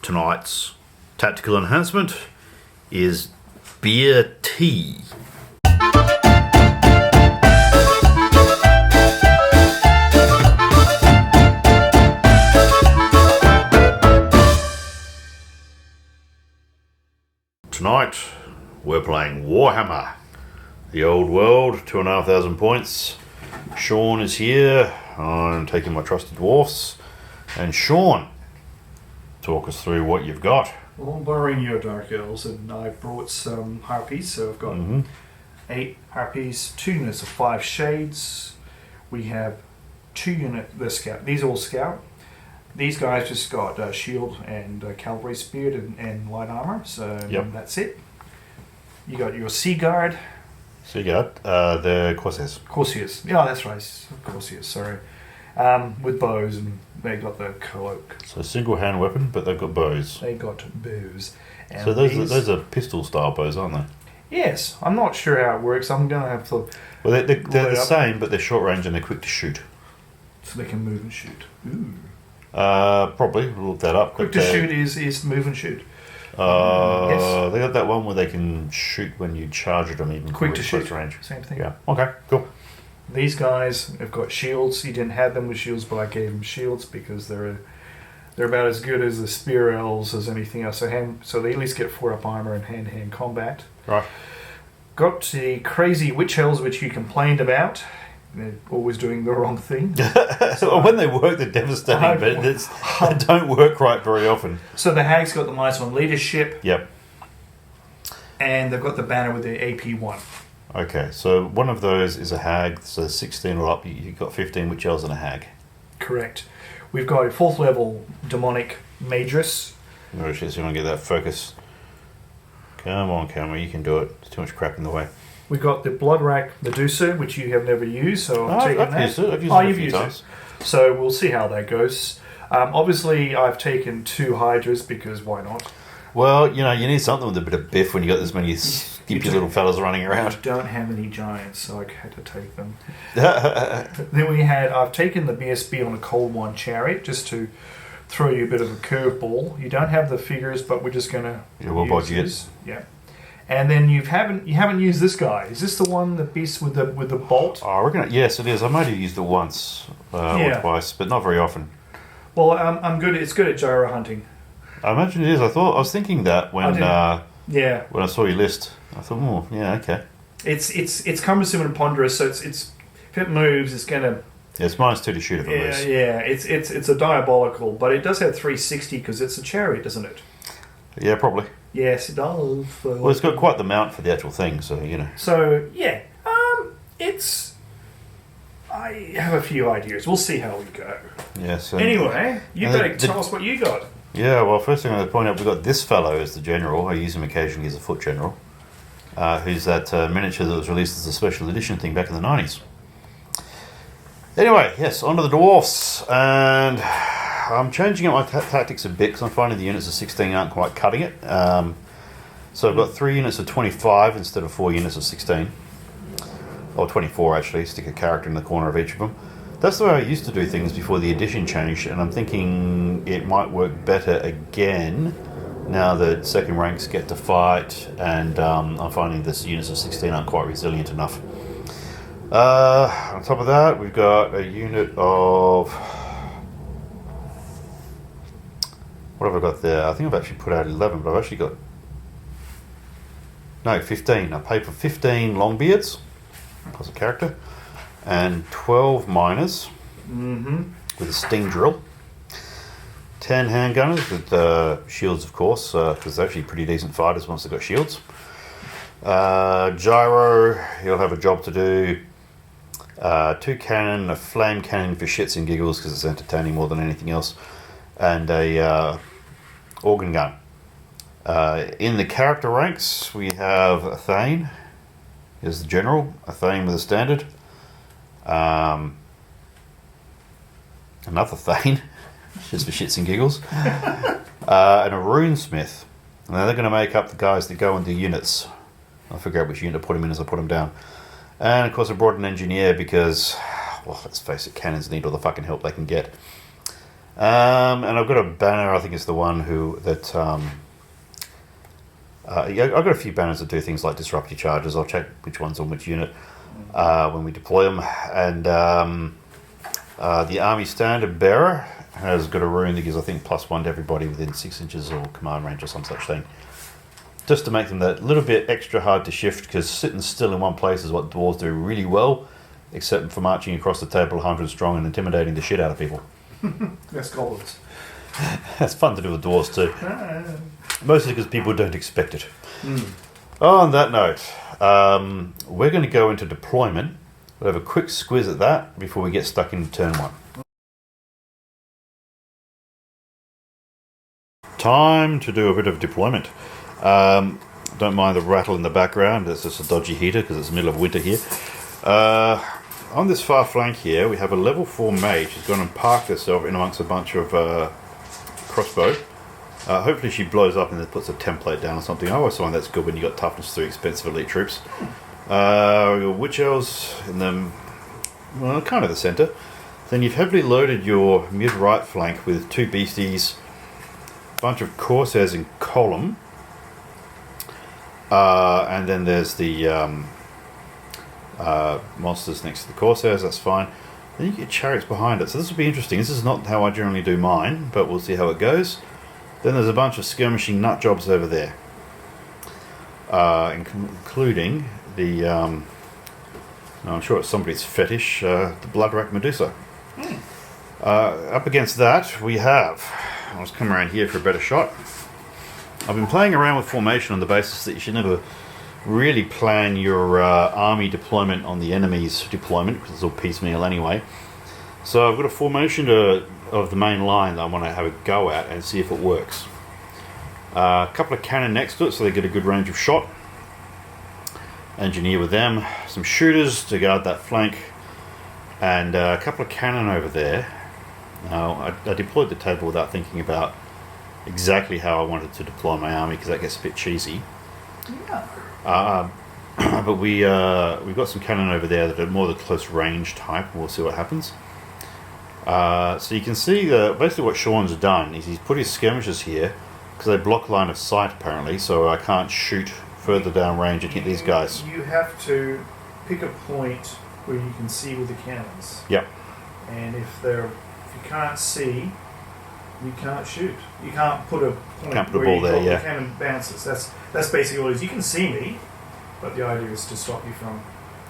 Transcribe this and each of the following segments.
Tonight's tactical enhancement is beer tea. Tonight we're playing Warhammer, the old world, 2,500 points. Shaun is here. I'm taking my trusted dwarfs. And Shaun, talk us through what you've got. Well, I'm borrowing your Dark Elves, and I brought some harpies, so I've got 8 harpies, 2 units of 5 shades. We have 2 units, the scout. These are all scout. These guys just got shield and cavalry spear and light armor, so that's it. You got your Sea Guard. Sea Guard, the Corsairs. Corsairs, yeah, that's right, Corsairs, sorry. With bows, and they got the cloak. So single hand weapon, but they've got bows. They got bows. And so those are pistol style bows, aren't they? Yes, I'm not sure how it works. I'm going to have to. Well, they're the same, but they're short range and they're quick to shoot. So they can move and shoot. Ooh. Probably. We'll look that up. Quick to shoot is move and shoot. Yes. They got that one where they can shoot when you charge at them, even quick to shoot range. Same thing. Yeah. Okay. Cool. These guys have got shields. He didn't have them with shields, but I gave them shields because they're about as good as the spear elves as anything else. So they at least get 4 up armor and hand-to-hand combat. Right. Got the crazy witch elves, which you complained about. They're always doing the wrong thing. So when they work, they're devastating, but they don't work right very often. So the hag's got the -1 leadership. Yep. And they've got the banner with the AP1. Okay, so one of those is a hag, so 16 or up, you've got 15 witch elves and a hag. Correct. We've got a 4th level demonic matress. No shit, so you want to get that focus. Come on, camera, you can do it. There's too much crap in the way. We've got the Blood Rack Medusa, which you have never used, so I've taken that. Used it. I've used it a few times. So we'll see how that goes. Obviously, I've taken 2 Hydras because why not? Well, you need something with a bit of biff when you got this many skimpy little fellas running around. I don't have any giants, so I had to take them. Then I've taken the BSB on a Cold One Chariot just to throw you a bit of a curveball. You don't have the figures, but we're just going to use this. Yeah. And then you haven't used this guy. Is this the one, the beast with the bolt? Oh, I reckon. Yes, it is. I might have used it once or twice, but not very often. Well, I'm good. It's good at gyro hunting. I imagine it is. I was thinking that when I saw your list. I thought, oh, yeah, okay. It's cumbersome and ponderous, so it's if it moves, it's gonna. Yeah, it's -2 to shoot if it moves. Yeah, it's a diabolical, but it does have 360 because it's a chariot, doesn't it? Yeah, probably. Yes, it does. Well, it's got quite the mount for the actual thing, so So yeah, I have a few ideas. We'll see how we go. Yes. Anyway, you better tell us what you got. Yeah, well, first thing I'm going to point out, we've got this fellow as the general. I use him occasionally as a foot general. Who's that miniature that was released as a special edition thing back in the 90s. Anyway, yes, on to the dwarfs. And I'm changing up my tactics a bit because I'm finding the units of 16 aren't quite cutting it. So I've got 3 units of 25 instead of 4 units of 16. Or 24 actually, stick a character in the corner of each of them. That's the way I used to do things before the edition changed, and I'm thinking it might work better again now that second ranks get to fight, and I'm finding this units of 16 aren't quite resilient enough. On top of that, we've got a unit of... What have I got there? I think I've actually put out 11, but I've actually got... No, 15. I paid for 15 Longbeards, plus a character, and 12 miners with a sting drill, 10 handgunners with shields, of course, because they're actually pretty decent fighters once they've got shields. Gyro, he'll have a job to do. 2 cannon, a flame cannon for shits and giggles because it's entertaining more than anything else, and a organ gun. In the character ranks, we have a Thane. Here's the general, a Thane with a standard. Another Thane, just for shits and giggles. And a runesmith. And they're going to make up the guys that go into units. I'll figure out which unit to put them in as I put them down. And of course I brought an engineer because, well, let's face it, cannons need all the fucking help they can get. And I've got a banner. I think it's the one that. Yeah, I've got a few banners that do things like disrupt your charges. I'll check which one's on which unit when we deploy them. And the army standard bearer has got a rune that gives, I think, +1 to everybody within 6 inches or command range or some such thing. Just to make them that little bit extra hard to shift, because sitting still in one place is what dwarves do really well, except for marching across the table 100 strong and intimidating the shit out of people. That's goblins. That's fun to do with dwarves too. Mostly because people don't expect it. On that note, we're going to go into deployment. We'll have a quick squiz at that before we get stuck into turn 1. Time to do a bit of deployment. Don't mind the rattle in the background. It's just a dodgy heater because it's the middle of winter here. On this far flank here, we have a level 4 mage who's gone and parked herself in amongst a bunch of crossbow. Hopefully she blows up and then puts a template down or something. I always find that's good when you got toughness 3 expensive elite troops. We've got witch elves in the, well, kind of the centre. Then you've heavily loaded your mid-right flank with 2 beasties, a bunch of corsairs in column, and then there's the monsters next to the corsairs. That's fine. Then you get chariots behind it. So this will be interesting. This is not how I generally do mine, but we'll see how it goes. Then there's a bunch of skirmishing nut jobs over there, including the, I'm sure it's somebody's fetish, the blood rack Medusa. Up against that, we have, I'll just come around here for a better shot. I've been playing around with formation on the basis that you should never really plan your army deployment on the enemy's deployment, because it's all piecemeal anyway. So I've got a formation of the main line that I want to have a go at and see if it works. A couple of cannon next to it so they get a good range of shot. Engineer with them. Some shooters to guard that flank. And a couple of cannon over there. Now, I deployed the table without thinking about exactly how I wanted to deploy my army, because that gets a bit cheesy. Yeah. But we've got some cannon over there that are more the close range type. We'll see what happens. So you can see basically what Shaun's done is he's put his skirmishers here because they block line of sight apparently, so I can't shoot further down range and hit these guys. You have to pick a point where you can see with the cannons. Yep. And if you can't see, you can't shoot. You can't put a point Can't put a where ball you there, drop yeah. the cannon bounces. That's basically all it is. You can see me, but the idea is to stop you from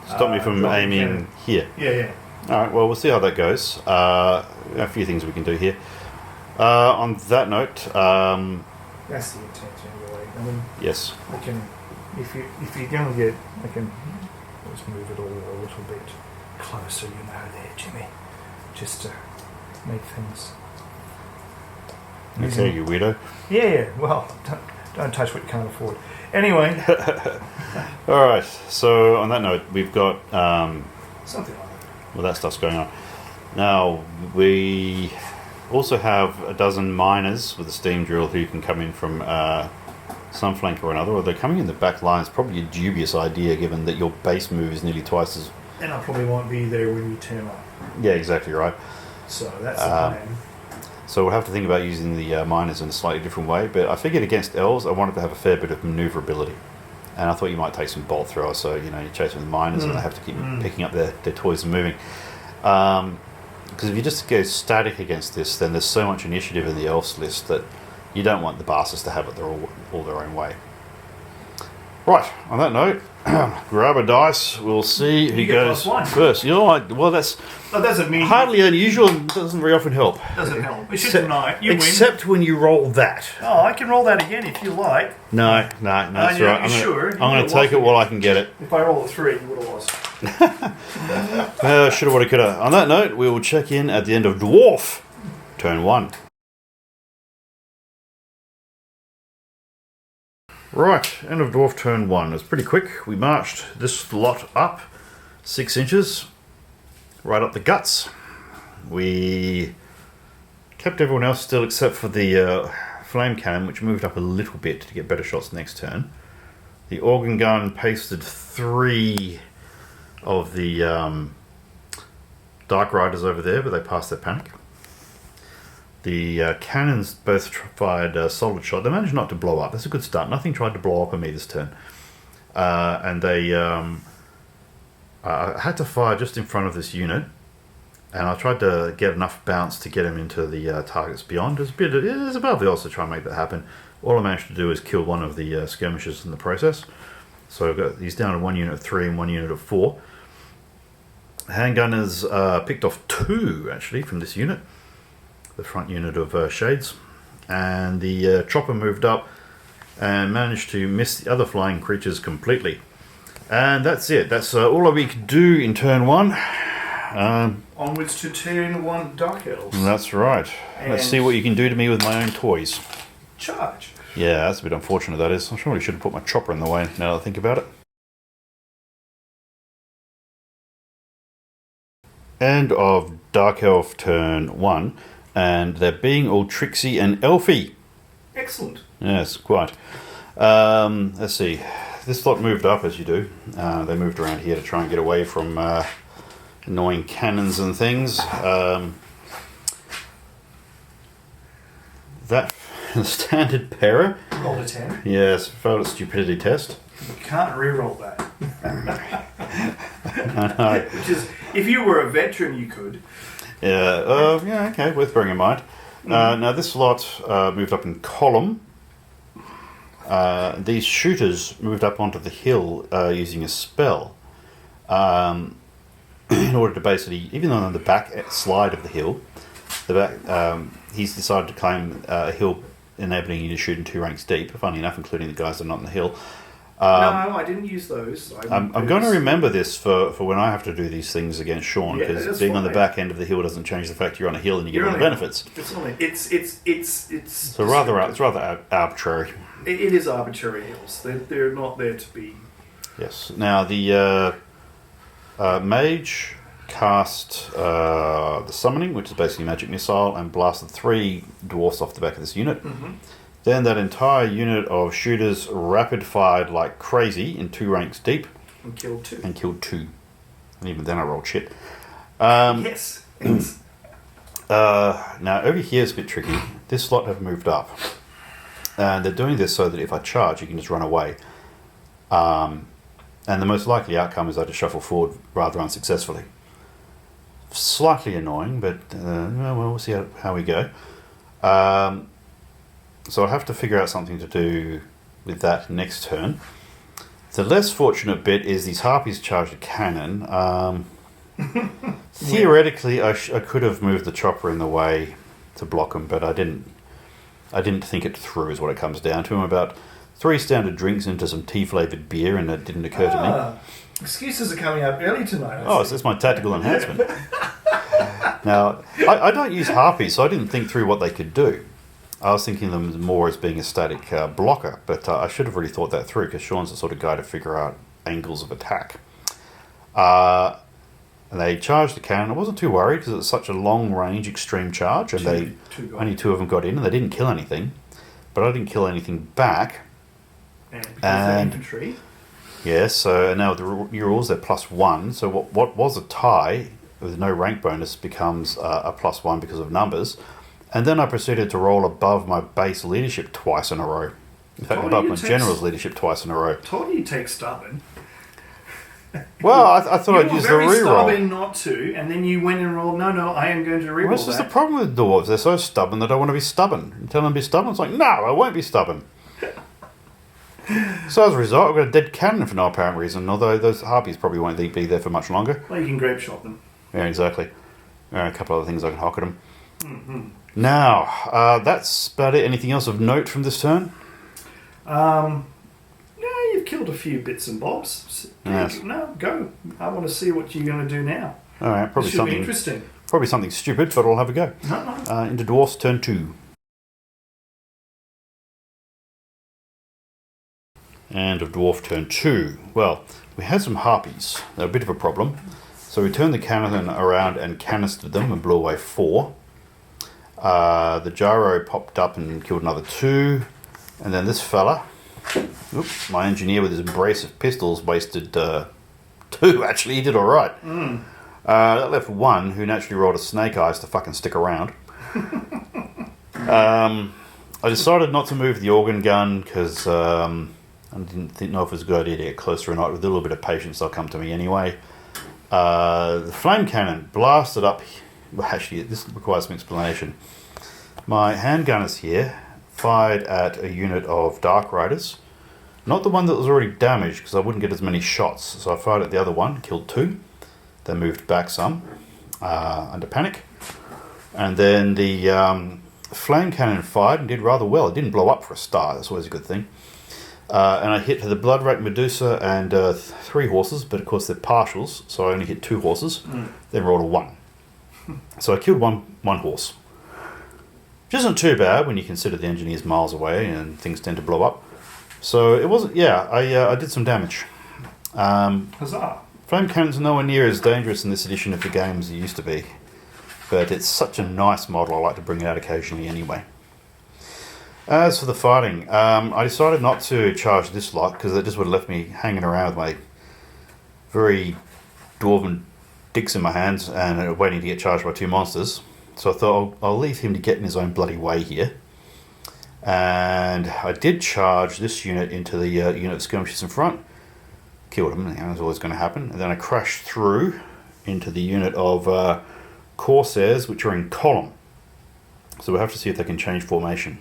dropping aiming cannon. here. Yeah. Alright, well, we'll see how that goes. A few things we can do here. On that note, That's the intent anyway. I mean, yes. I can, if you're going to get, I can just move it all a little bit closer, you know, there, Jimmy, just to make things. Okay, you weirdo. Yeah. Well, don't touch what you can't afford. Anyway. Alright, so on that note, we've got Something like that. well, that stuff's going on. Now, we also have a dozen miners with a steam drill who can come in from some flank or another, or they're coming in the back line. It's probably a dubious idea given that your base move is nearly twice as... And I probably won't be there when you turn up. Yeah, exactly right. So that's the plan. So we'll have to think about using the miners in a slightly different way, but I figured against elves I wanted to have a fair bit of manoeuvrability. And I thought you might take some bolt throwers, so you chase with miners and they have to keep picking up their toys and moving. Because if you just go static against this, then there's so much initiative in the elves list that you don't want the bastards to have it all their own way. Right, on that note, grab a dice, we'll see who You get goes +1. first. Well, that's That doesn't mean hardly unusual and doesn't very often help. doesn't help. It should tonight. You win. Except when you roll that. Oh, I can roll that again if you like. No, that's you're right. sure? I'm going to take it while I can get it. If I roll a 3, you would have lost. Shoulda, woulda, coulda. On that note, we will check in at the end of Dwarf, turn 1. Right, end of Dwarf, turn 1. It was pretty quick. We marched this lot up 6 inches, right up the guts. We kept everyone else still except for the flame cannon, which moved up a little bit to get better shots next turn. The organ gun pasted 3 of the Dark Riders over there, but they passed their panic. The cannons both fired solid shot. They managed not to blow up. That's a good start. Nothing tried to blow up on me this turn. And they had to fire just in front of this unit. And I tried to get enough bounce to get him into the targets beyond. It was above the odds to try and make that happen. All I managed to do is kill one of the skirmishers in the process. So he's down to 1 unit of 3 and 1 unit of 4. Handgunners picked off 2, actually, from this unit. The front unit of Shades. And the chopper moved up and managed to miss the other flying creatures completely. And that's it. That's all we could do in turn 1. Onwards to turn 1 Dark Elves. That's right. Let's see what you can do to me with my own toys. Charge. Yeah, that's a bit unfortunate, that is. I probably should have put my chopper in the way now that I think about it. End of Dark Elf turn 1. And they're being all tricksy and elfy. Excellent. Yes, quite. Let's see. This lot moved up, as you do. They moved around here to try and get away from annoying cannons and things. That standard para. Roll a 10. Yes, failed its stupidity test. You can't re-roll that. I know. Which is, if you were a veteran, you could. Yeah, okay, worth bearing in mind. Now, this lot moved up in column. These shooters moved up onto the hill using a spell. In order to basically, even though on the back slide of the hill, he's decided to claim a hill enabling you to shoot in 2 ranks deep, funny enough, including the guys that are not in the hill. No, I didn't use those. I'm going to remember this for when I have to do these things against Shaun, because being on the back end of the hill doesn't change the fact you're on a hill and you get all the benefits. It's rather arbitrary. It is arbitrary hills. They're not there to be. Yes. Now the mage cast the summoning, which is basically magic missile, and blasted 3 dwarfs off the back of this unit. Mm-hmm. Then that entire unit of shooters rapid fired like crazy in 2 ranks deep. And killed 2. And even then I rolled shit. Yes. Now over here is a bit tricky. This lot have moved up. And they're doing this so that if I charge, you can just run away. And the most likely outcome is I just shuffle forward rather unsuccessfully. Slightly annoying, but we'll see how we go. So I have to figure out something to do with that next turn. The less fortunate bit is these harpies charged a cannon. Theoretically, I could have moved the chopper in the way to block them, but I didn't think it through, is what it comes down to. I'm about 3 standard drinks into some tea-flavoured beer, and it didn't occur to me. Excuses are coming up early tonight. Oh, so it's my tactical enhancement. Now, I don't use harpies, so I didn't think through what they could do. I was thinking of them more as being a static blocker, but I should have really thought that through, because Shaun's the sort of guy to figure out angles of attack. And they charged the cannon. I wasn't too worried, because it's such a long-range extreme charge, and only 2 of them got in, and they didn't kill anything. But I didn't kill anything back. And because they're infantry. Yes, so now with the new rules, they're +1. So what was a tie with no rank bonus becomes a +1 because of numbers. And then I proceeded to roll above my base leadership twice in a row. In fact, above my general's leadership twice in a row. Told you take stubborn. Well, I thought I'd use the reroll. You were very stubborn not to, and then you went and rolled, no, I am going to reroll This is the problem with dwarves. They're so stubborn that I want to be stubborn. You tell them to be stubborn, it's like, no, I won't be stubborn. So as a result, I've got a dead cannon for no apparent reason, although those harpies probably won't be there for much longer. Well, you can grape shot them. Yeah, exactly. A couple other things I can hock at them. Mm-hmm. Now, that's about it. Anything else of note from this turn? Yeah, you've killed a few bits and bobs. Yes. No, go. I want to see what you're going to do now. All right, probably This should something be interesting. Probably something stupid, but I'll have a go. No. Into Dwarfs, turn 2. And of Dwarf, turn 2. Well, we had some harpies. They're a bit of a problem. So we turned the cannon around and canistered them and blew away 4. The gyro popped up and killed another 2. And then this fella, oops, my engineer with his brace of pistols wasted 2, actually. He did all right. That left 1, who naturally rolled a snake eyes to fucking stick around. I decided not to move the organ gun because I didn't know if it was a good idea to get closer or not. With a little bit of patience, they'll come to me anyway. The flame cannon blasted up. Well, actually, this requires some explanation. My handgunners here fired at a unit of Dark Riders. Not the one that was already damaged, because I wouldn't get as many shots. So I fired at the other one, killed 2. They moved back some under panic. And then the flame cannon fired and did rather well. It didn't blow up for a start. That's always a good thing. And I hit the Bloodwrack Medusa and 3 horses, but of course they're partials, so I only hit 2 horses. Then rolled a 1. So I killed one horse. Which isn't too bad when you consider the engineer's miles away and things tend to blow up. So it wasn't, I did some damage. Huzzah. Flame cannons are nowhere near as dangerous in this edition of the game as it used to be. But it's such a nice model, I like to bring it out occasionally anyway. As for the fighting, I decided not to charge this lot because it just would have left me hanging around with my very dwarven dicks in my hands and waiting to get charged by 2 monsters. So I thought I'll leave him to get in his own bloody way here. And I did charge this unit into the unit of skirmishers in front. Killed him, that was always going to happen. And then I crashed through into the unit of Corsairs, which are in column. So we'll have to see if they can change formation.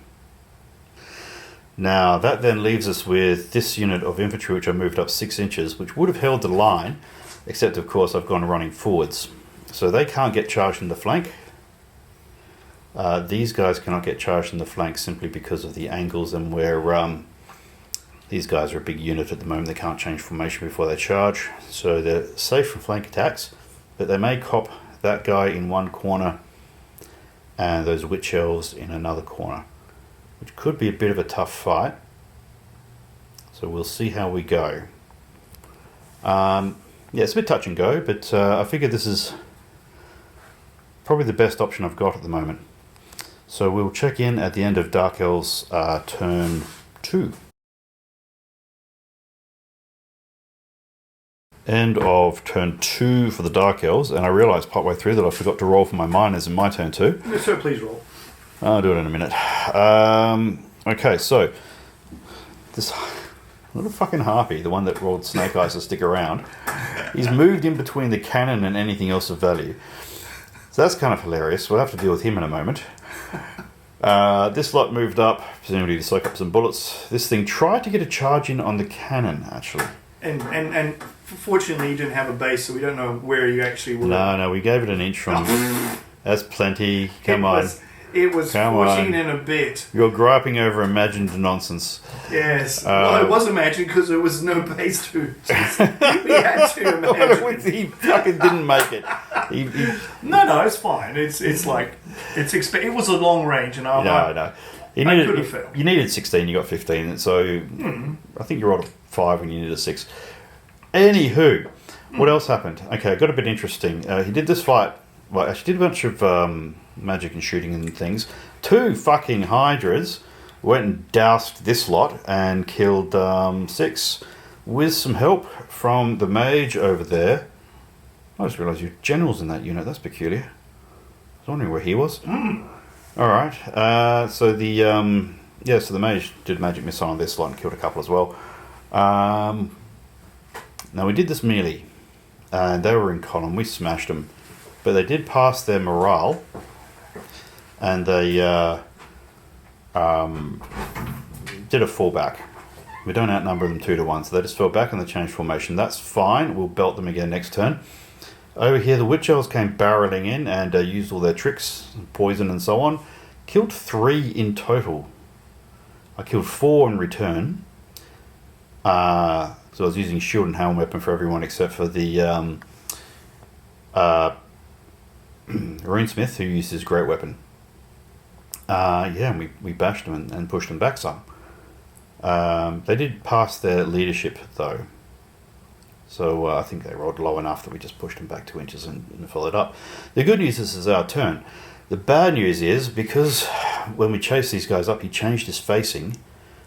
Now that then leaves us with this unit of infantry, which I moved up 6 inches, which would have held the line, except of course I've gone running forwards. So they can't get charged in the flank. These guys cannot get charged in the flank simply because of the angles and where these guys are a big unit at the moment. They can't change formation before they charge. So they're safe from flank attacks, but they may cop that guy in one corner and those witch elves in another corner, which could be a bit of a tough fight. So we'll see how we go. Yeah, it's a bit touch and go, but I figure this is probably the best option I've got at the moment. So we'll check in at the end of Dark Elves turn 2. End of turn 2 for the Dark Elves, and I realised partway through that I forgot to roll for my miners in my turn 2. So please roll. I'll do it in a minute. Okay, so this little fucking harpy, the one that rolled Snake Eyes to stick around, he's moved in between the cannon and anything else of value. So that's kind of hilarious. We'll have to deal with him in a moment. This lot moved up, presumably to soak up some bullets. This thing tried to get a charge in on the cannon, actually. And fortunately you didn't have a base, so we don't know where you actually were. No, we gave it an inch from... That's plenty. Come on. It was Come 14 on. and a bit. You're griping over imagined nonsense. Yes. Well, it was imagined because there was no base to. We had to imagine. He fucking didn't make it. No, it's fine. It was a long range, and No. You needed 16, you got 15, so I think you rolled a 5 and you needed a 6. Anywho, what else happened? Okay, it got a bit interesting. He did this fight. Well, actually did a bunch of magic and shooting and things. 2 fucking Hydras went and doused this lot and killed 6 with some help from the mage over there. I just realised you're generals in that unit. That's peculiar. I was wondering where he was. Alright, so the mage did magic missile on this lot and killed a couple as well. Now we did this melee, and they were in column. We smashed them. But they did pass their morale, and they did a fallback. We don't outnumber them 2 to 1, so they just fell back and they changed formation. That's fine. We'll belt them again next turn. Over here, the Witch Elves came barreling in and used all their tricks, poison and so on. Killed 3 in total. I killed 4 in return. So I was using shield and helm weapon for everyone except for the Runesmith, who used his great weapon. And we bashed them and pushed them back some. They did pass their leadership though, so I think they rolled low enough that we just pushed them back 2 inches and followed up. The good news is this is our turn. The bad news is, because when we chased these guys up, he changed his facing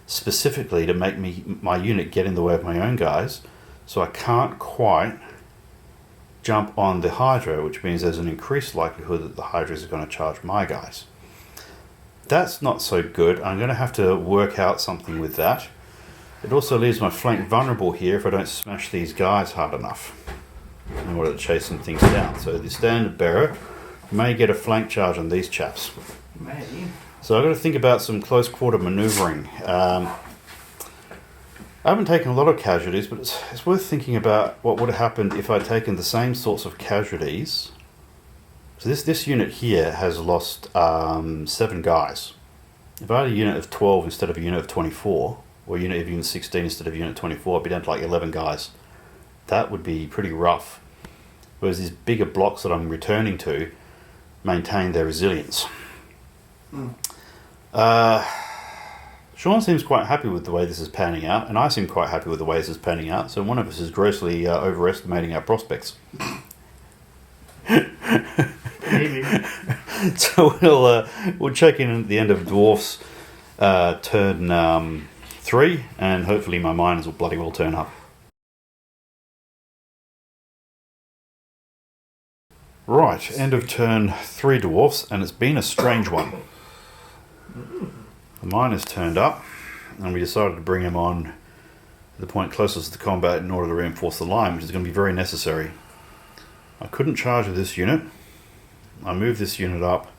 specifically to make my unit get in the way of my own guys, so I can't quite jump on the Hydra, which means there's an increased likelihood that the Hydras are going to charge my guys. That's not so good. I'm going to have to work out something with that. It also leaves my flank vulnerable here if I don't smash these guys hard enough in order to chase some things down. So the standard bearer may get a flank charge on these chaps. Maybe. So I've got to think about some close quarter manoeuvring. I haven't taken a lot of casualties, but it's worth thinking about what would have happened if I'd taken the same sorts of casualties. So this unit here has lost 7 guys. If I had a unit of 12 instead of a unit of 24, or a unit of unit 16 instead of a unit 24, I'd be down to like 11 guys. That would be pretty rough. Whereas these bigger blocks that I'm returning to maintain their resilience. Shaun seems quite happy with the way this is panning out, and I seem quite happy with the way this is panning out, so one of us is grossly overestimating our prospects. Maybe. So we'll check in at the end of Dwarfs turn 3, and hopefully my miners will bloody well turn up. Right, end of turn 3 Dwarfs, and it's been a strange one. The miners turned up, and we decided to bring him on at the point closest to combat in order to reinforce the line, which is going to be very necessary. I couldn't charge with this unit. I moved this unit up,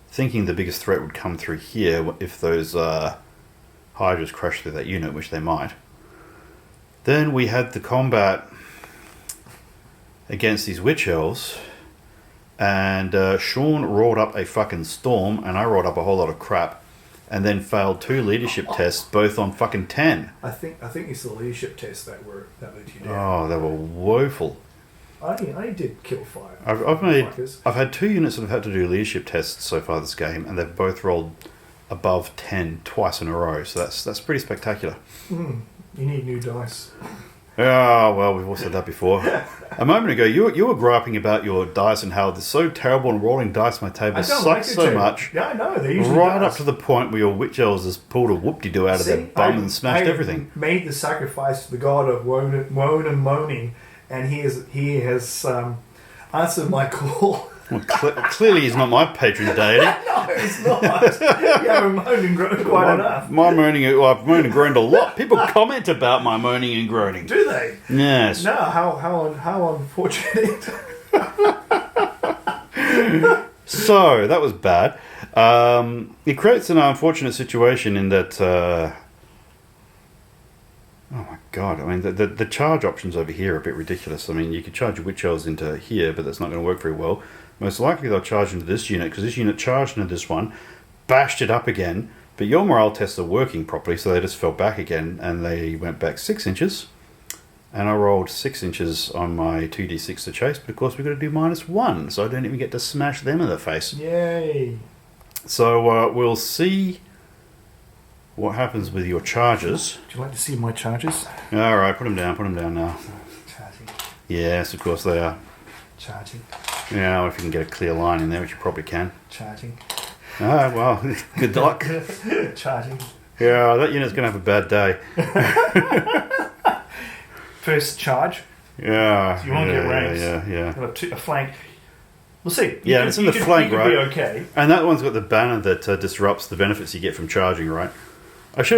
thinking the biggest threat would come through here if those Hydras crashed through that unit, which they might. Then we had the combat against these witch elves, and Shaun roared up a fucking storm, and I roared up a whole lot of crap, and then failed 2 leadership tests, both on fucking 10. I think it's the leadership tests that let you down. Oh, they were woeful. I did kill 5. I've had 2 units that have had to do leadership tests so far this game, and they've both rolled above 10 twice in a row. So that's pretty spectacular. You need new dice. Oh, well, we've all said that before. A moment ago, you were griping about your dice and how they're so terrible, and rolling dice on my table sucks so much. Yeah, I know. They usually right up to the point where your witch elves just pulled a whoop-de-doo out of their bum and smashed everything. Made the sacrifice to the god of woe and moaning, and he has answered my call. Well, clearly he's not my patron deity. No, he's not. You haven't moaned and groaned quite enough. I've moaned and groaned a lot. People comment about my moaning and groaning. Do they? Yes. No, how unfortunate. So, that was bad. It creates an unfortunate situation in that... oh my god, I mean, the charge options over here are a bit ridiculous. I mean, you could charge witch elves into here, but that's not going to work very well. Most likely they'll charge into this unit, because this unit charged into this one, bashed it up again, but your morale tests are working properly, so they just fell back again, and they went back 6 inches. And I rolled 6 inches on my 2d6 to chase, but of course we've got to do -1, so I don't even get to smash them in the face. Yay. So we'll see what happens with your charges. Would you like to see my charges? Alright, put them down now. Charging. Yes, of course they are. Charging. Yeah, if you can get a clear line in there, which you probably can. Charging. Ah, well, good luck. Charging. Yeah, that unit's going to have a bad day. First charge. Yeah. So you won't get ranks. Yeah. A flank. We'll see. Yeah, it's in the flank, right? Be okay. And that one's got the banner that disrupts the benefits you get from charging, right? This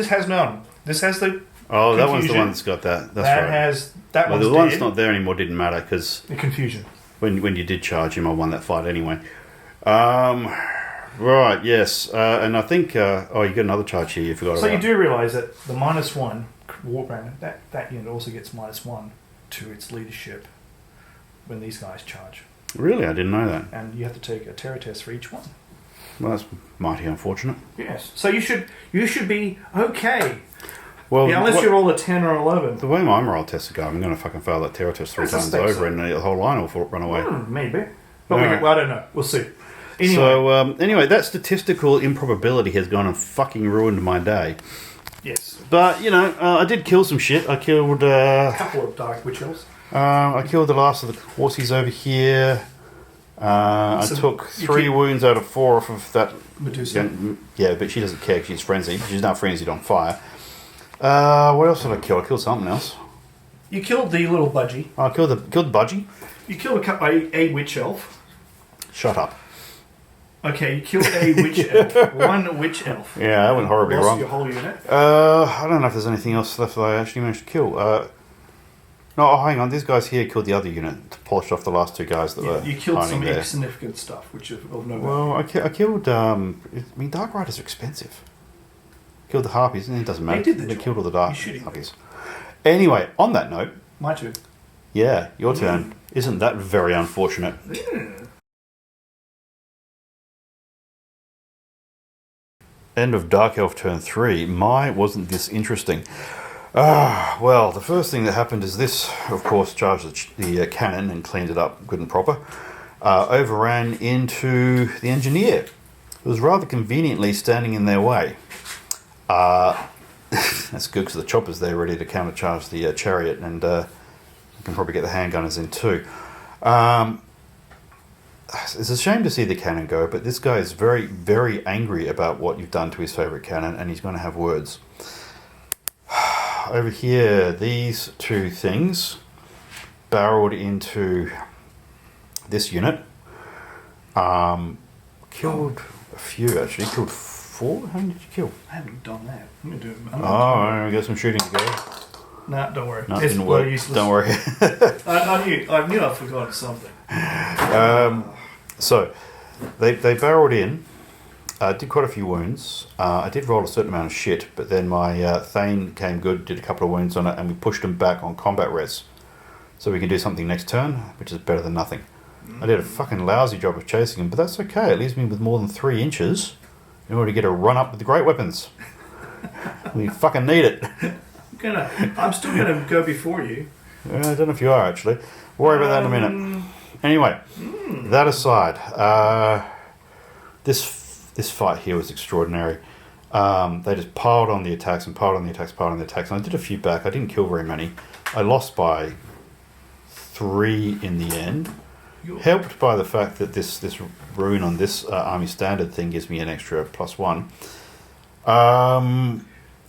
has none. This has the. Oh, confusion. That one's the one that's got that. That's right. That one's the dead. one that's not there anymore didn't matter, because the confusion. When you did charge him, I won that fight anyway. Right, yes. And I think... you got another charge here you forgot about. So you do realise that the -1 Warhammer, that unit also gets -1 to its leadership when these guys charge. Really? I didn't know that. And you have to take a terror test for each one. Well, that's mighty unfortunate. Yes. So you should be okay. Well, yeah, unless you roll a 10 or 11. The way my morale tests are going, I'm going to fucking fail that terror test 3 times over, and the whole line will run away. Maybe. But I don't know. We'll see. Anyway. So, anyway, that statistical improbability has gone and fucking ruined my day. Yes. But, I did kill some shit. I killed... a couple of dark witch elves. I killed the last of the horsies over here. I took 3 wounds out of 4 off of that... Medusa. Yeah, but she doesn't care because she's frenzied. She's now frenzied on fire. What else did I kill? I killed something else. You killed the little budgie. I killed the budgie. You killed a witch elf. Shut up. Okay, you killed a witch elf. One witch elf. Yeah, that went horribly Lost wrong. your whole unit. I don't know if there's anything else left that I actually managed to kill. No, hang on. These guys here killed the other unit, polished off the last two guys that were You killed some hiding there. insignificant stuff, which is of no value. Well, I killed. Dark Riders are expensive. Killed the harpies, and it doesn't matter. They did the They job. killed all the dark You should've. harpies. Anyway, on that note, My turn. yeah, your turn. Isn't that very unfortunate? End of Dark Elf turn 3. My wasn't this interesting. Well, the first thing that happened is this, of course, charged the cannon and cleaned it up good and proper. Overran into the engineer, who was rather conveniently standing in their way. That's good because the chopper's there ready to countercharge the chariot, and you can probably get the handgunners in too. It's a shame to see the cannon go, but this guy is very, very angry about what you've done to his favourite cannon, and he's going to have words. Over here, these two things barreled into this unit. Killed a few, actually. Killed 4? How many did you kill? I haven't done that. I'm going to do it. We got some shooting to go. Nah, don't worry. No, it It's didn't well work. useless. Don't worry. I knew I'd forgotten something. So, they barreled in. Did quite a few wounds. I did roll a certain amount of shit, but then my Thane came good, did a couple of wounds on it, and we pushed them back on combat res. So we can do something next turn, which is better than nothing. I did a fucking lousy job of chasing him, but that's okay. It leaves me with more than 3 inches in order to get a run up with the great weapons. We fucking need it. I'm still gonna go before you. I don't know if you are, actually. Worry about that in a minute. Anyway, that aside, this fight here was extraordinary. They just piled on the attacks and piled on the attacks, piled on the attacks. And I did a few back. I didn't kill very many. I lost by 3 in the end. Helped by the fact that this rune on this army standard thing gives me an extra +1.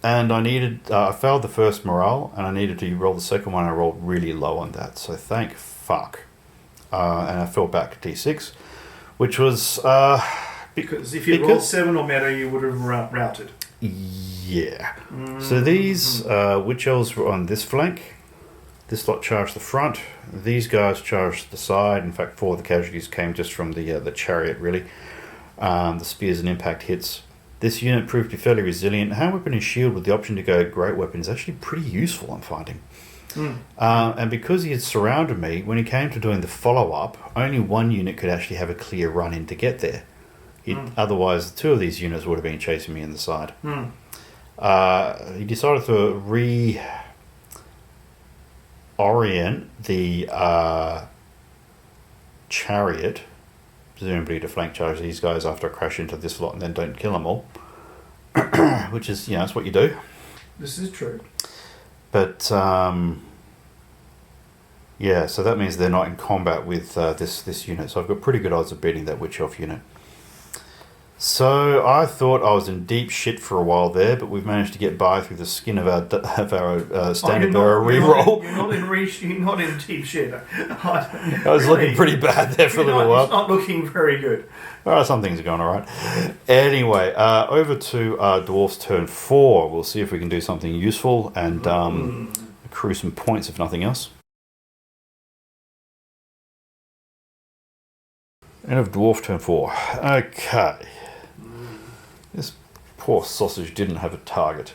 And I failed the first morale, and I needed to roll the second one. I rolled really low on that, so thank fuck. And I fell back to D6, which was... Because if you rolled 7 or better, you would have routed. Yeah. So these witch elves were on this flank. This lot charged the front. These guys charged the side. In fact, 4 of the casualties came just from the chariot, really. The spears and impact hits. This unit proved to be fairly resilient. Hand weapon and shield with the option to go great weapon is actually pretty useful, I'm finding. And because he had surrounded me, when he came to doing the follow-up, only one unit could actually have a clear run in to get there. Otherwise, 2 of these units would have been chasing me in the side. He decided to reorient the chariot, presumably to flank charge these guys after I crash into this lot and then don't kill them all. Which is, that's what you do. This is true. But, so that means they're not in combat with this unit. So I've got pretty good odds of beating that Witch Elf unit. So I thought I was in deep shit for a while there, but we've managed to get by through the skin of our standard bearer reroll. You're not in deep shit. I was looking pretty bad there for a little while. It's not looking very good. Some things are going all right. Anyway, over to Dwarf's turn 4. We'll see if we can do something useful and accrue some points, if nothing else. End of Dwarf turn 4. Okay. This poor sausage didn't have a target.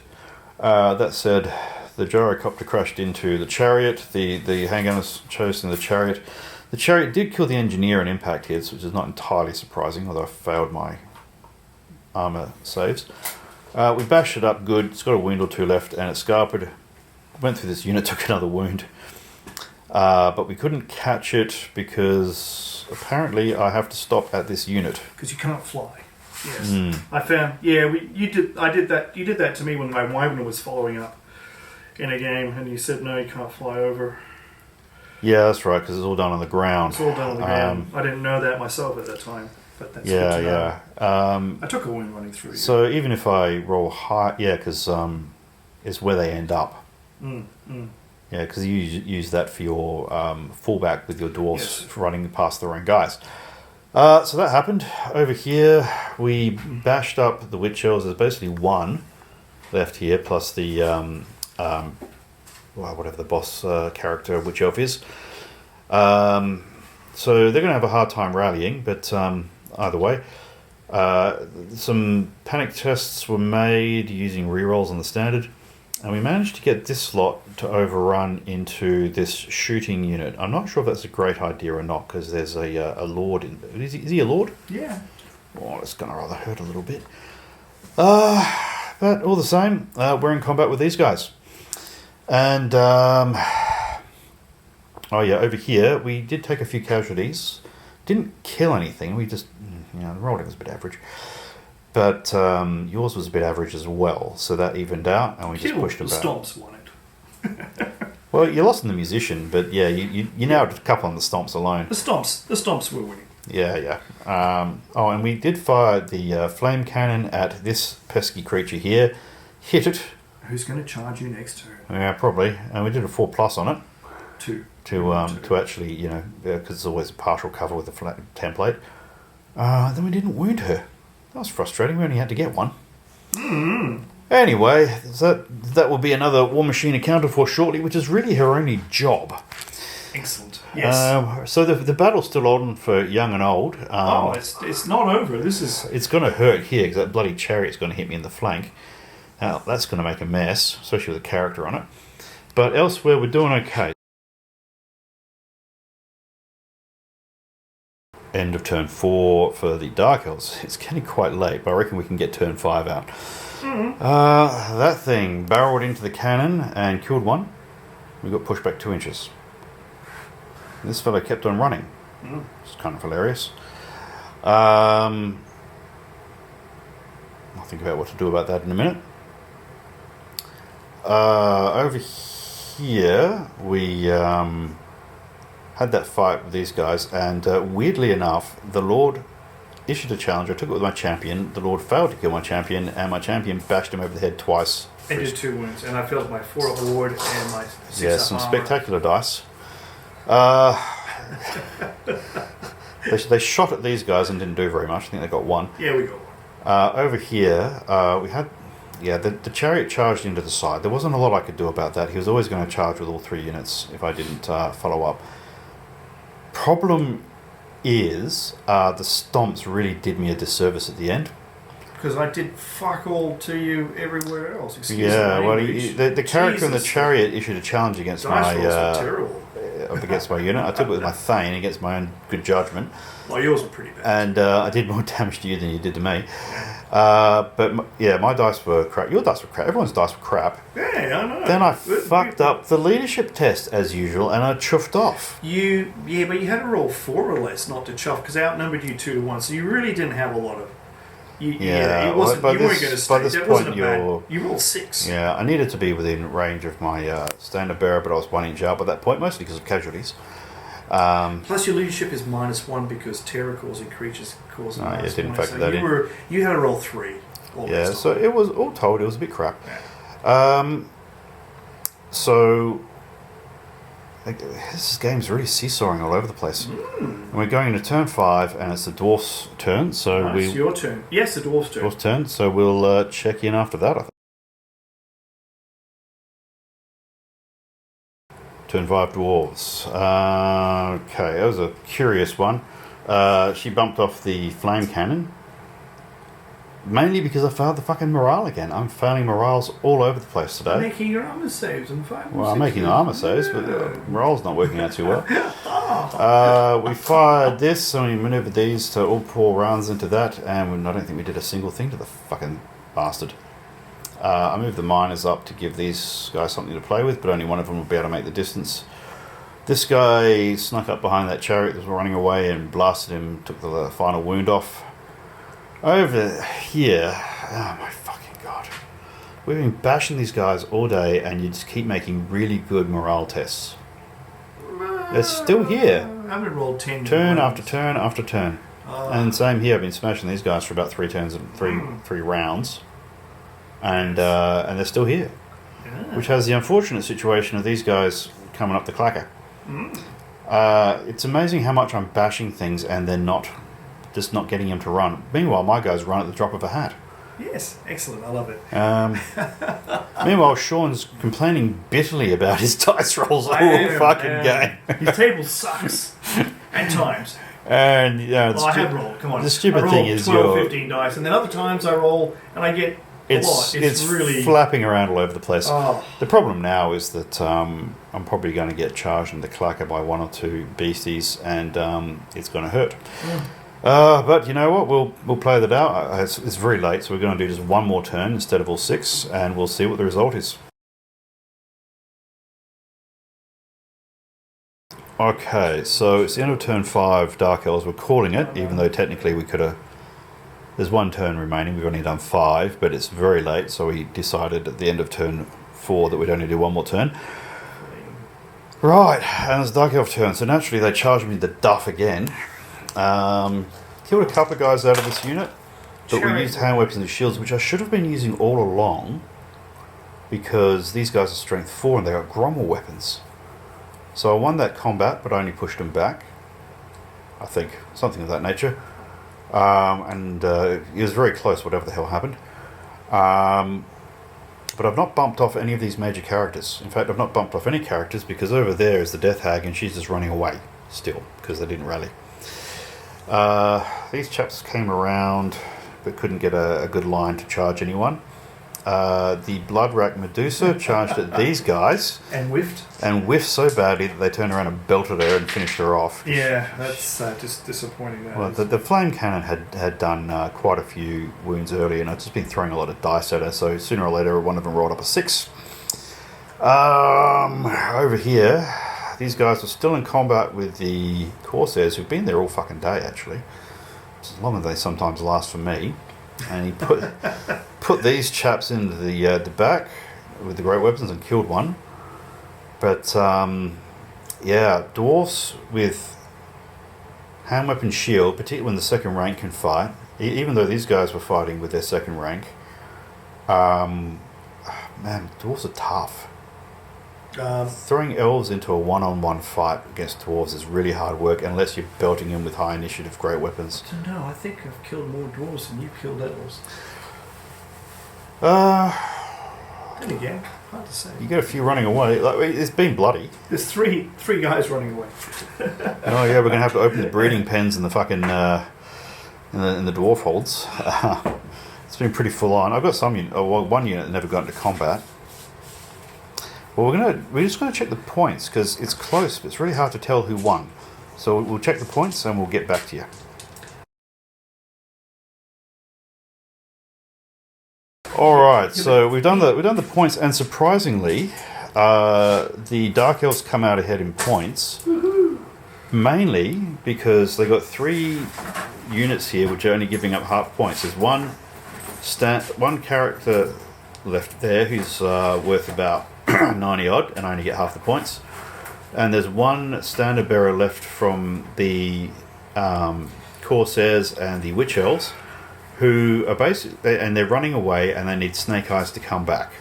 That said, the gyrocopter crashed into the chariot. The handgunners chose in the chariot. The chariot did kill the engineer in impact hits, which is not entirely surprising, although I failed my armour saves. We bashed it up good. It's got a wound or 2 left, and it scarpered. Went through this unit, took another wound. But we couldn't catch it because apparently I have to stop at this unit. Because you cannot fly. Yes. I found. Yeah, you did. I did that. You did that to me when my Wyvern was following up in a game, and you said no, you can't fly over. Yeah, that's right, because it's all done on the ground. It's all done on the ground. I didn't know that myself at that time, but that's good to know. I took a wound running through. So even if I roll high, because it's where they end up. Yeah, because you use that for your fullback with your dwarfs running past their own guys. So that happened. Over here, we bashed up the witch elves. There's basically one left here, plus the whatever the boss character witch elf is. So they're going to have a hard time rallying, but either way. Some panic tests were made using rerolls on the standard, and we managed to get this slot to overrun into this shooting unit. I'm not sure if that's a great idea or not, because there's a lord. Is he a lord? Yeah. Oh, it's going to rather hurt a little bit. But all the same, we're in combat with these guys. And, over here, we did take a few casualties. Didn't kill anything, we just, the rolling was a bit average. But yours was a bit average as well, so that evened out, and we just pushed them back. The Stomps won it. Well, you lost in the musician, but yeah, you nailed a couple on the stomps alone. The Stomps were winning. Yeah. And we did fire the flame cannon at this pesky creature here. Hit it. Who's going to charge you next turn? Yeah, probably. And we did a 4+ on it. 2. To actually, because it's always a partial cover with the template. Then we didn't wound her. That was frustrating. We only had to get one. Anyway, that will be another War Machine accounted for shortly, which is really her only job. Excellent. Yes. So the battle's still on for young and old. It's not over. This is. It's going to hurt here because that bloody chariot's going to hit me in the flank. Now that's going to make a mess, especially with a character on it. But elsewhere, we're doing okay. End of turn 4 for the Dark Elves. It's getting quite late, but I reckon we can get turn 5 out. That thing barreled into the cannon and killed one. We got pushed back 2 inches. This fellow kept on running. It's kind of hilarious. I'll think about what to do about that in a minute. Over here, we had that fight with these guys, and weirdly enough, the Lord issued a challenge. I took it with my champion. The Lord failed to kill my champion, and my champion bashed him over the head twice. I did 2 wounds, and I failed my 4 up ward and my 6 Yeah, up some armor. spectacular dice. They shot at these guys and didn't do very much. I think they got 1. Yeah, we got 1. Over here, we had... Yeah, the chariot charged into the side. There wasn't a lot I could do about that. He was always going to charge with all 3 units if I didn't follow up. Problem is, the stomps really did me a disservice at the end. Because I did fuck all to you everywhere else. Excuse Yeah, me, well, the character in the chariot issued a challenge against dice rolls were my terrible. against my unit. I took it with my Thane against my own good judgment. Well, yours were pretty bad. And I did more damage to you than you did to me. My dice were crap. Your dice were crap. Everyone's dice were crap. Yeah, I know. Then I fucked up the leadership test as usual, and I chuffed off. But you had to roll 4 or less not to chuff, because I outnumbered you 2 to 1, so you really didn't have a lot of. It wasn't. By You this- weren't going to by stay. this That point wasn't a bad. You rolled 6. Yeah, I needed to be within range of my standard bearer, but I was 1 inch out by that point, mostly because of casualties. Plus, your leadership is -1 because terror causing creatures cause Oh, yeah, -1. didn't factor so that in. You had to roll 3. Yeah, so it was all told, it was a bit crap. Yeah. So this game's really seesawing all over the place. And we're going into turn 5, and it's the Dwarfs' turn. So It's your turn. Yes, the Dwarf's turn. Dwarfs' turn. So we'll check in after that, I think. Turn 5 Dwarves. Okay, that was a curious one. She bumped off the flame cannon. Mainly because I failed the fucking morale again. I'm failing morales all over the place today. Making your armor saves and 5. Well, I'm making armor saves, but morale's not working out too well. We fired this, and we maneuvered these to all pour rounds into that, and I don't think we did a single thing to the fucking bastard. I moved the miners up to give these guys something to play with, but only one of them would be able to make the distance. This guy snuck up behind that chariot that was running away and blasted him, took the final wound off. Over here, oh my fucking god. We've been bashing these guys all day, and you just keep making really good morale tests. They're still here. I haven't rolled 10. Turn after turn after turn. And same here, I've been smashing these guys for about 3 turns and three rounds. And they're still here. Yeah. Which has the unfortunate situation of these guys coming up the clacker. It's amazing how much I'm bashing things and they're not just not getting him to run. Meanwhile, my guys run at the drop of a hat. Yes, excellent. I love it. Meanwhile, Shaun's complaining bitterly about his dice rolls all fucking game. His table sucks at times. And I have rolled. Come on. The stupid thing is 12, 15 dice, and then other times I roll and I get a lot. It's really flapping around all over the place. Oh. The problem now is that I'm probably going to get charged in the clacker by 1 or 2 beasties, and it's going to hurt. But you know what? We'll play that out. It's very late, so we're going to do just one more turn instead of all 6, and we'll see what the result is. Okay, so it's the end of turn 5, Dark Elves. We're calling it, even though technically we could have... There's 1 turn remaining. We've only done 5, but it's very late, so we decided at the end of turn 4 that we'd only do 1 more turn. Right, and it's Dark Elf turn, so naturally they charged me the duff again. Killed a couple of guys out of this unit, but we used hand weapons and shields, which I should have been using all along, because these guys are strength 4 and they got Grommel weapons. So I won that combat, but I only pushed them back. I think, something of that nature. And it was very close, whatever the hell happened. But I've not bumped off any of these major characters. In fact, I've not bumped off any characters, because over there is the Death Hag, and she's just running away still, because they didn't rally. These chaps came around, but couldn't get a good line to charge anyone. The Bloodrack Medusa charged at these guys. And whiffed. And whiffed so badly that they turned around and belted her and finished her off. Yeah, that's just disappointing. Well, the Flame Cannon had done quite a few wounds earlier, and I'd just been throwing a lot of dice at her, so sooner or later one of them rolled up a 6. Over here, these guys are still in combat with the Corsairs, who've been there all fucking day, actually. As long as they sometimes last for me. And he put these chaps into the back with the great weapons and killed one. But yeah, Dwarfs with hand weapon shield, particularly when the second rank can fight, even though these guys were fighting with their second rank, man, Dwarfs are tough. Throwing elves into a one-on-one fight against dwarves is really hard work, unless you're belting them with high initiative great weapons. I don't know, I think I've killed more dwarves than you've killed elves. Then again, hard to say. You get a few running away. Like, it's been bloody. There's three guys running away. Oh yeah, we're gonna have to open the breeding pens in the fucking in the dwarf holds. It's been pretty full on. I've got one unit that never got into combat. Well, we're just gonna check the points, because it's close, but it's really hard to tell who won. So we'll check the points and we'll get back to you. All right, so we've done the points, and surprisingly, the Dark Elves come out ahead in points. Woohoo! Mainly because they got 3 units here which are only giving up half points. There's one character left there who's worth about 90 odd and only get half the points, and there's one standard bearer left from the Corsairs and the Witch Elves, who are basically, and they're running away and they need Snake Eyes to come back,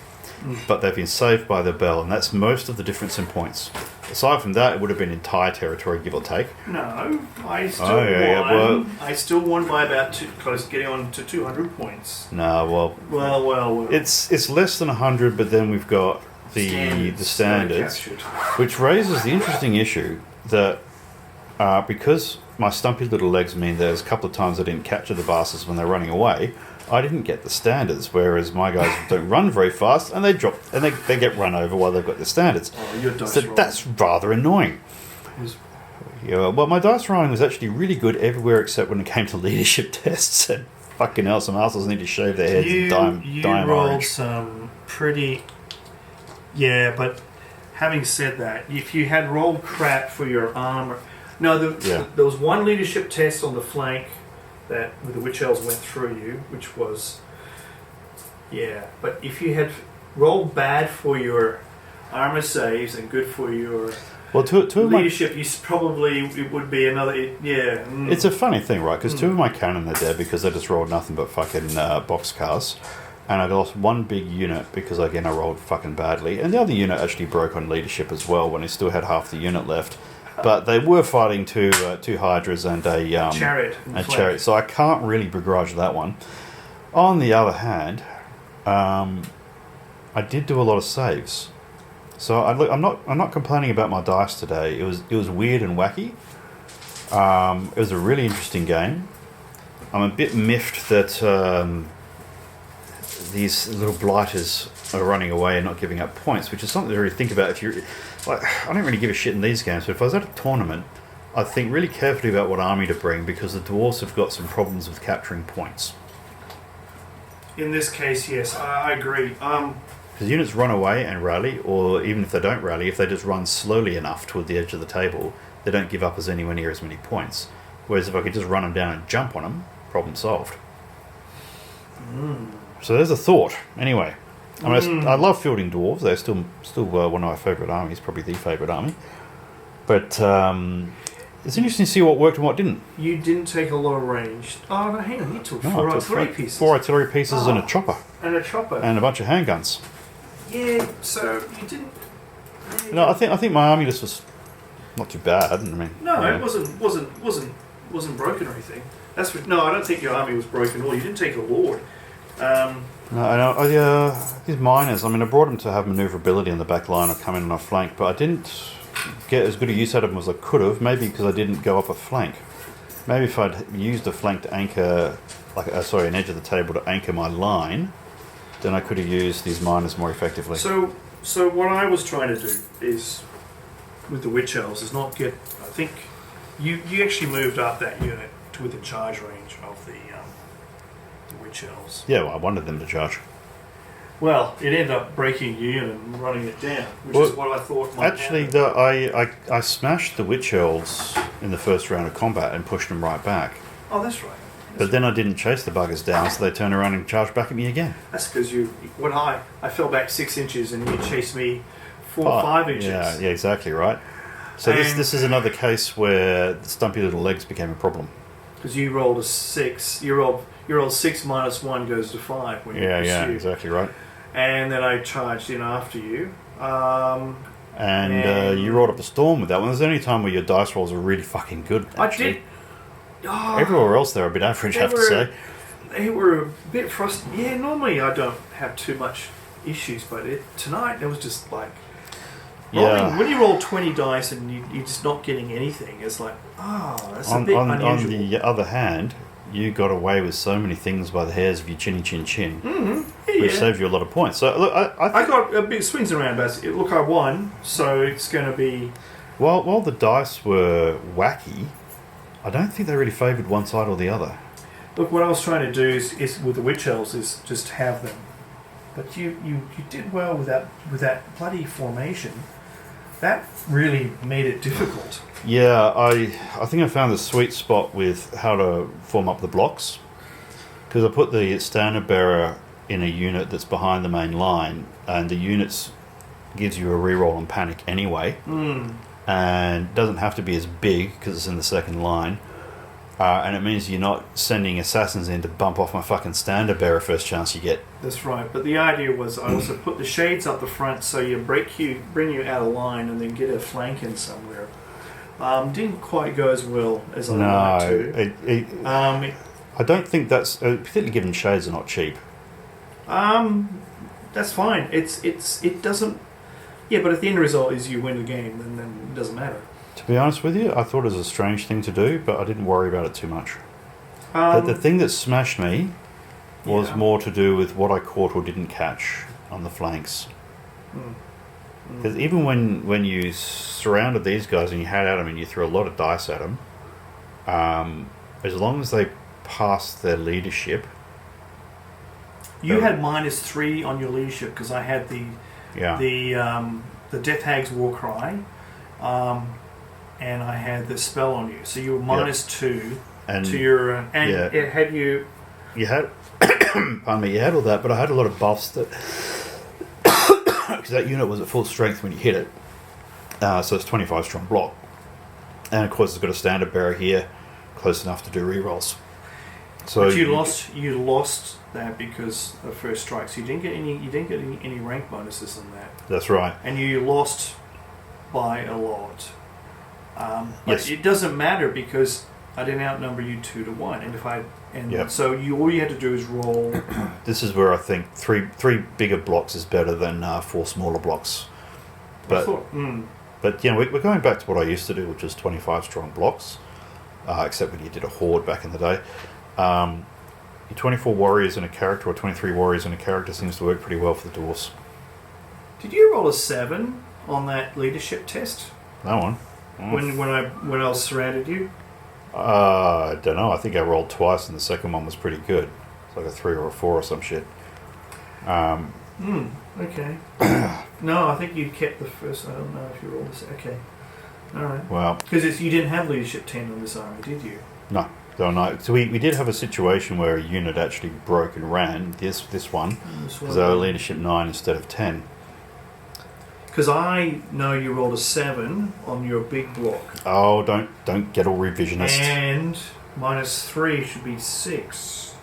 but they've been saved by the bell, and that's most of the difference in points. Aside from that, it would have been entire territory, give or take. No, I still won. I still won by about close, getting on to 200 points. No, well. It's less than 100, but then we've got the standards, which raises the interesting issue that because my stumpy little legs mean there's a couple of times I didn't capture the bastards when they're running away, I didn't get the standards, whereas my guys don't run very fast and they drop and they get run over while they've got the standards. So that's rather annoying. Yeah, well, my dice rolling was actually really good everywhere except when it came to leadership tests. And fucking hell, some assholes need to shave their heads and dye them rolled orange. some pretty... Yeah, but having said that, if you had rolled crap for your armor... No, there was one leadership test on the flank that the Witch Elves went through you, which was... Yeah, but if you had rolled bad for your armor saves and good for your... Well, two of leadership, it would be another... Yeah. It's a funny thing, right? Because 2 of my cannon are dead because they just rolled nothing but fucking boxcars. And I lost 1 big unit because, again, I rolled fucking badly. And the other unit actually broke on leadership as well when he still had half the unit left. But they were fighting two Hydras and a Chariot. A chariot, so I can't really begrudge that one. On the other hand, I did do a lot of saves, so I'm not complaining about my dice today. It was weird and wacky. It was a really interesting game. I'm a bit miffed that these little blighters are running away and not giving up points, which is something to really think about. If you're like, I don't really give a shit in these games, but if I was at a tournament, I'd think really carefully about what army to bring, because the Dwarfs have got some problems with capturing points. In this case, yes, I agree. Because units run away and rally, or even if they don't rally, if they just run slowly enough toward the edge of the table, they don't give up anywhere near as many points. Whereas if I could just run them down and jump on them, problem solved. So there's a thought. Anyway, I mean, I love fielding Dwarves. They're still one of my favourite armies, probably the favourite army. But it's interesting to see what worked and what didn't. You didn't take a lot of range. Oh, no, hang on. You took four artillery pieces. 4 artillery pieces and a chopper. And a chopper. And a bunch of handguns. Yeah, so you didn't... No, I think my army just was not too bad. I mean, no, it wasn't broken or anything. No, I don't think your army was broken at all. You didn't take a lord. No, these miners, I mean, I brought them to have manoeuvrability in the back line or come in on a flank, but I didn't get as good a use out of them as I could have, maybe because I didn't go up a flank. Maybe if I'd used a flank to anchor, an edge of the table to anchor my line, then I could have used these miners more effectively. So what I was trying to do is, with the Witch Elves, is not get, I think, you actually moved up that unit to within charge range of the Witch Elves. Yeah, well, I wanted them to charge. Well, it ended up breaking your unit and running it down, which is what I thought might actually, happen. I smashed the Witch Elves in the first round of combat and pushed them right back. Oh, that's right. But then I didn't chase the buggers down, so they turned around and charged back at me again. That's because I fell back 6 inches and you chased me 4 or 5 inches. Yeah, exactly right. So this is another case where the stumpy little legs became a problem. Because you rolled a 6. You rolled 6 minus 1 goes to 5 when you pursue. Yeah, exactly right. And then I charged in after you. And you rolled up a storm with that one. There's the only time where your dice rolls are really fucking good, actually. I did. Oh, everywhere else they're a bit average, I have to say. They were a bit frustrated. Yeah, normally I don't have too much issues, but tonight it was just like... Yeah. When you roll 20 dice and you're just not getting anything, it's like, that's a bit unusual. On the other hand, you got away with so many things by the hairs of your chinny chin chin, which saved you a lot of points. So look, I got a bit swings and roundabouts. Look, I won, so it's going to be... While the dice were wacky, I don't think they really favoured one side or the other. Look, what I was trying to do is with the Witch Elves is just have them. But you did well with that bloody formation. That really made it difficult. Yeah, I think I found the sweet spot with how to form up the blocks. Because I put the standard bearer in a unit that's behind the main line, and the units gives you a reroll on panic anyway. And doesn't have to be as big because it's in the second line, and it means you're not sending assassins in to bump off my fucking standard bearer first chance you get. That's right, but the idea was I also put the shades up the front so you bring you out of line and then get a flank in somewhere. Didn't quite go as well as I wanted to. I don't think that's particularly given shades are not cheap. That's fine. It doesn't. Yeah, but if the end result is you win the game, then it doesn't matter. To be honest with you, I thought it was a strange thing to do, but I didn't worry about it too much. The thing that smashed me was more to do with what I caught or didn't catch on the flanks. Because even when you surrounded these guys and you had at them and you threw a lot of dice at them, as long as they passed their leadership... You had -3 on your leadership because I had the Death Hag's War Cry, and I had the spell on you. So you were -2 to your... it had you... You had... pardon me, you had all that, but I had a lot of buffs that... Because that unit was at full strength when you hit it. So it's 25 strong block. And of course it's got a standard bearer here, close enough to do rerolls. So but you lost that because of first strikes. You didn't get any rank bonuses on that. That's right. And you lost by a lot. But it doesn't matter because I didn't outnumber you 2-1, so all you had to do is roll. This is where I think three bigger blocks is better than 4 smaller blocks. But we're going back to what I used to do, which was 25 strong blocks, except when you did a horde back in the day. Your 24 warriors in a character or 23 warriors in a character seems to work pretty well for the dwarfs. Did you roll a 7 on that leadership test? That one. When I surrounded you? I don't know. I think I rolled twice, and the second one was pretty good. It's like a 3 or a 4 or some shit. Okay. No, I think you kept the first. I don't know if you rolled this. Okay. All right. Well, because you didn't have leadership 10 on this army, did you? No. So we did have a situation where a unit actually broke and ran. This one, because they were leadership 9 instead of 10. Because I know you rolled a 7 on your big block. Oh, don't get all revisionist. And -3 should be 6.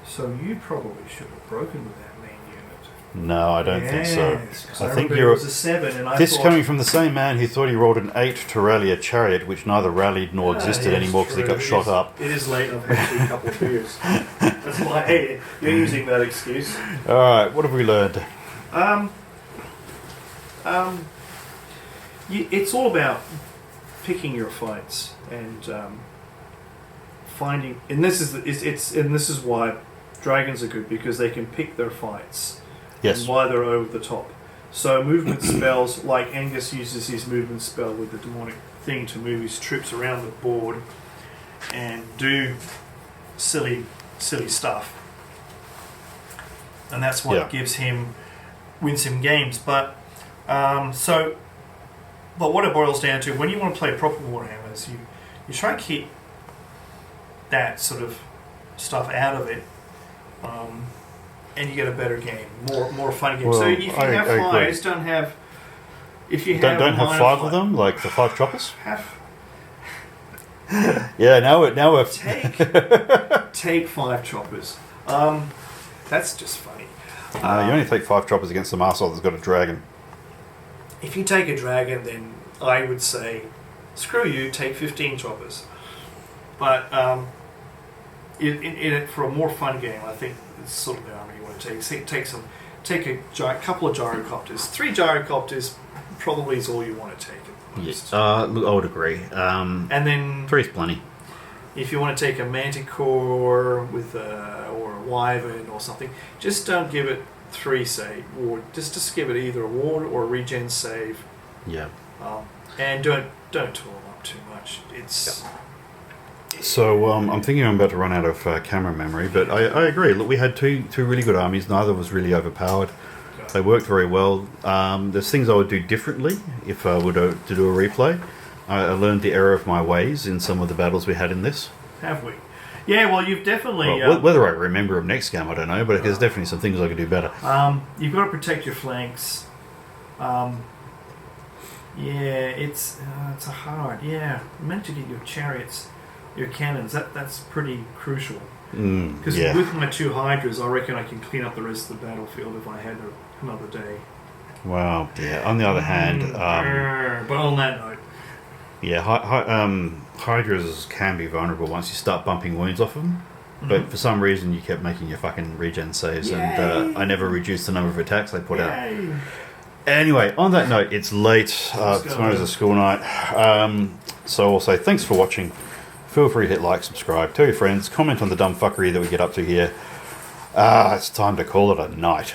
So you probably should have broken with that main unit. No, I don't think so. I think it was a 7, and this coming from the same man who thought he rolled an 8 to rally a chariot, which neither rallied nor existed anymore because he got shot up. It is late. I've had a couple of beers. That's why I hate it. You're using that excuse. All right, what have we learned? It's all about picking your fights and finding. And this is why dragons are good, because they can pick their fights. Yes. And why they're over the top. So movement spells, like Angus uses his movement spell with the demonic thing to move his troops around the board and do silly stuff. And that's what wins him games. But what it boils down to, when you want to play proper Warhammers, you try and keep that sort of stuff out of it, and you get a better game, more fun game. Well, so if you have flyers, don't have. If you have 5 of them, like the 5 choppers. Yeah, now we're take 5 choppers. That's just funny. You only take 5 choppers against some arsehole that's got a dragon. If you take a dragon, then I would say, screw you, take 15 choppers. But for a more fun game, I think it's sort of the army you want to take. Take a couple of gyrocopters. 3 gyrocopters probably is all you want to take. Yes, I would agree. And then 3's plenty. If you want to take a manticore with or a wyvern or something, just don't give it 3 save, or just give it either a ward or a regen save. Yeah. And don't tool them up too much. It's. So I'm thinking I'm about to run out of camera memory, but I agree. Look, we had two really good armies. Neither was really overpowered. They worked very well. There's things I would do differently if I were to do a replay. I learned the error of my ways in some of the battles we had in this. Have we? Yeah, well, you've definitely... whether I remember them next game, I don't know, but there's definitely some things I could do better. You've got to protect your flanks. It's hard. Yeah, you managed to get your chariots, your cannons. That's pretty crucial. Because with my 2 hydras, I reckon I can clean up the rest of the battlefield if I had another day. Well, yeah. On the other hand, but on that note, hydras can be vulnerable once you start bumping wounds off them. But for some reason, you kept making your fucking regen saves, and I never reduced the number of attacks they put out. Anyway, on that note, it's late. Tomorrow's a school night. So I'll say thanks for watching. Feel free to hit like, subscribe, tell your friends, comment on the dumb fuckery that we get up to here. It's time to call it a night.